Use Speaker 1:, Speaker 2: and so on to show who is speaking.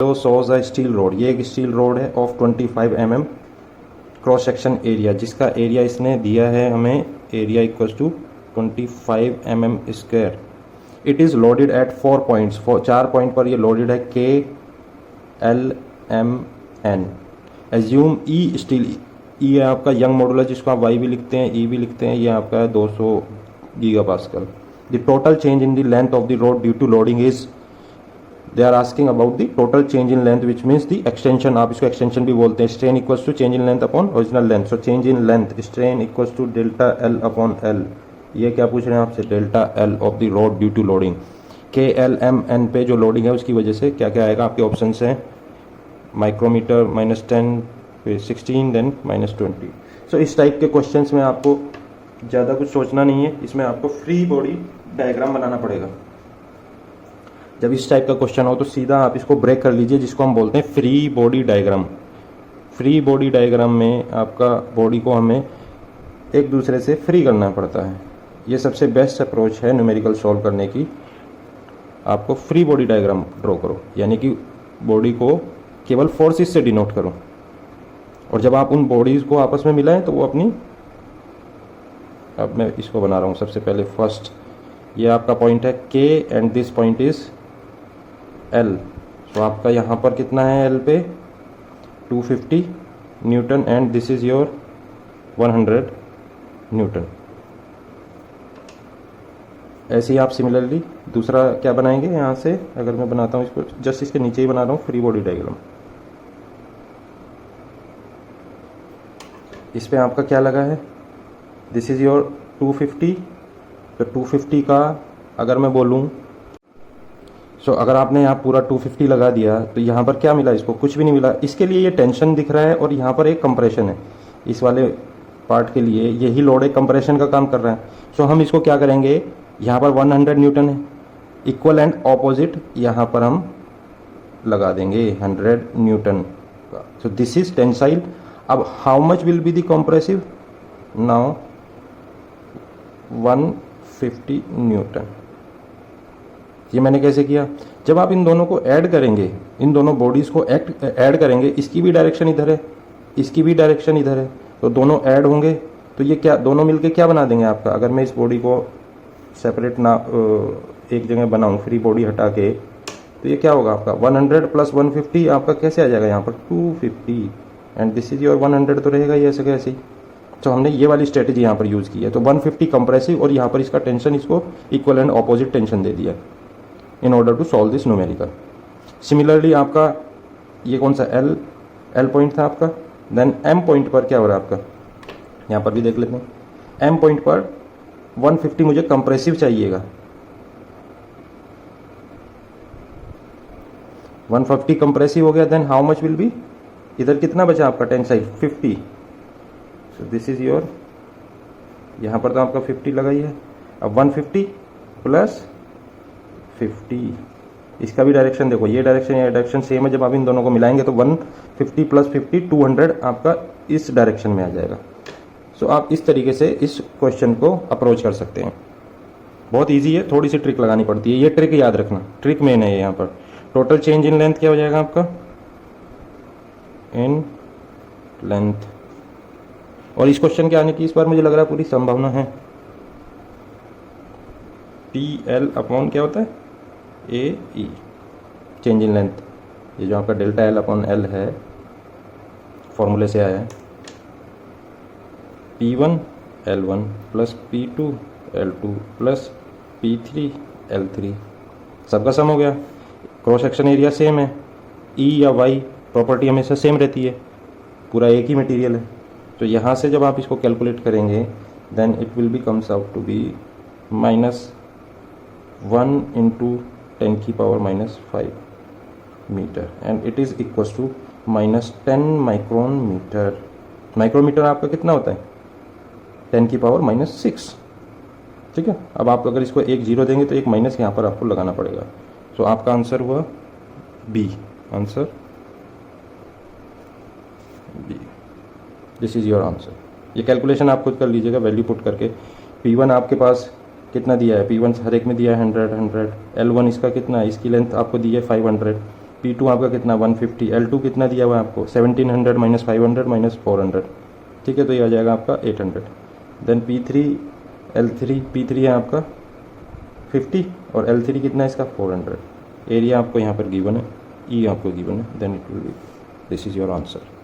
Speaker 1: तो shows a steel road, ये एक स्टील रोड है of 25 mm cross section area, जिसका एरिया इसने दिया है हमें, area equals to 25 mm square. It is loaded at 4 points, 4 point पर ये लोडेड है, K L M N. Assume E steel, E है आपका यंग मॉडुलस, जिसको आप वाई भी लिखते हैं, ई भी लिखते हैं, ये आपका है 200 gigapascal. The total change in the length of the road due to loading is, they are asking about the total change in length which means the extension, आप इसको एक्सटेंशन भी बोलते हैं। Strain equals to change in length upon original length, so change in length strain equals to delta L upon L. ये क्या पूछ रहे हैं आपसे, delta L of the road due to loading. के एल एम एन पे जो loading है उसकी वजह से क्या क्या आएगा, आपके ऑप्शन हैं माइक्रोमीटर -10, फिर 16, देन -20। सो इस टाइप के क्वेश्चन में आपको ज़्यादा कुछ सोचना नहीं है, इसमें आपको फ्री बॉडी डायग्राम बनाना पड़ेगा। जब इस टाइप का क्वेश्चन हो तो सीधा आप इसको ब्रेक कर लीजिए, जिसको हम बोलते हैं free body diagram. Free body diagram में आपका बॉडी को हमें एक दूसरे से फ्री करना पड़ता है। ये सबसे बेस्ट अप्रोच है न्यूमेरिकल सॉल्व करने की। आपको फ्री बॉडी डायग्राम ड्रॉ करो, यानी कि बॉडी को केवल फोर्सेस से डिनोट करो, और जब आप उन बॉडीज़ को आपस में मिलाएं तो वो अपनी, अब मैं इसको बना रहा हूँ सबसे पहले। फर्स्ट ये आपका पॉइंट है के and this point is L, तो आपका यहाँ पर कितना है एल पे 250 Newton and this is your 100 Newton. ऐसे ही आप सिमिलरली दूसरा क्या बनाएंगे, यहाँ से अगर मैं बनाता हूँ इसको, जस्ट इसके नीचे ही बना रहा हूँ फ्री बॉडी डायग्राम। इस पे आपका क्या लगा है, दिस इज़ योर 250, तो 250 का अगर मैं बोलूँ, सो अगर आपने यहाँ पूरा 250 लगा दिया तो यहाँ पर क्या मिला, इसको कुछ भी नहीं मिला। इसके लिए ये टेंशन दिख रहा है और यहाँ पर एक कंप्रेशन है, इस वाले पार्ट के लिए यही लोड एक कंप्रेशन का काम कर रहा है। सो हम इसको क्या करेंगे, यहाँ पर 100 न्यूटन है, इक्वल एंड ऑपोजिट यहाँ पर हम लगा देंगे 100 न्यूटन का। So this is tensile. अब how much will be the compressive, now 150 newton. ये मैंने कैसे किया, जब आप इन दोनों को ऐड करेंगे, इन दोनों बॉडीज़ को ऐड करेंगे, इसकी भी डायरेक्शन इधर है, इसकी भी डायरेक्शन इधर है, तो दोनों ऐड होंगे तो ये क्या, दोनों मिलके क्या बना देंगे आपका। अगर मैं इस बॉडी को सेपरेट ना एक जगह बनाऊं, फ्री बॉडी हटा के, तो ये क्या होगा आपका 100 + 150 आपका कैसे आ जाएगा यहाँ पर 250, एंड दिस इज योर 100 तो रहेगा ही ऐसे कैसे ही। तो हमने ये वाली स्ट्रेटेजी यहाँ पर यूज़ की है। तो 150 कंप्रेसिव और यहाँ पर इसका टेंशन, इसको इक्वल एंड ऑपोजिट टेंशन दे दिया in order to solve this numerical. Similarly आपका ये कौन सा एल पॉइंट था आपका, देन एम पॉइंट पर क्या हो रहा है आपका, यहाँ पर भी देख लेते हैं। एम पॉइंट पर 150 मुझे कंप्रेसिव चाहिएगा, 150 कंप्रेसिव हो गया, then how much will be, इधर कितना बचा आपका tensile 50। So this is your, यहाँ पर तो आपका 50 लगा ही है। अब 150 + 50, इसका भी डायरेक्शन देखो, ये डायरेक्शन सेम है। जब आप इन दोनों को मिलाएंगे तो 150 + 50 200 आपका इस डायरेक्शन में आ जाएगा। सो आप इस तरीके से इस क्वेश्चन को अप्रोच कर सकते हैं। बहुत इजी है, थोड़ी सी ट्रिक लगानी पड़ती है, ये ट्रिक याद रखना, ट्रिक मेन है यहाँ पर। टोटल चेंज इन लेंथ क्या हो जाएगा आपका, इन लेंथ, और इस क्वेश्चन के आने की इस बार मुझे लग रहा है पूरी संभावना है। PL अपॉन क्या होता है, AE, चेंज इन लेंथ। ये जो आपका डेल्टा L अपॉन L है, फॉर्मूले से आया है, P1 L1 + P2 L2 + P3 L3, सबका सम हो गया। क्रॉस सेक्शन एरिया सेम है, E या Y प्रॉपर्टी हमेशा सेम रहती है, पूरा एक ही मटेरियल है। तो यहाँ से जब आप इसको कैलकुलेट करेंगे, then it will be comes out to be -1 × 10⁻⁻5 metre, and it is equals to -10 micron metre. Micrometre आपका कितना होता है 10⁻⁻6, ठीक है। अब आप अगर इसको एक 0 देंगे तो एक माइनस यहाँ पर आपको लगाना पड़ेगा। तो आपका आंसर हुआ B, answer B, this is your answer. ये कैलकुलेशन आप खुद कर लीजिएगा वैल्यू पुट करके। P1 आपके पास कितना दिया है, P1 हर एक में दिया है 100 100, L1 इसका कितना है, इसकी लेंथ आपको दी है 500, P2 आपका कितना 150, L2 कितना दिया हुआ है आपको 1700 माइनस 500 माइनस 400, ठीक है, तो ये आ जाएगा आपका 800। देन P3 L3 P3 है आपका 50 और L3 कितना है इसका 400। एरिया आपको यहाँ पर गिवन है, ई आपको गिवन है, then it will be this is your answer.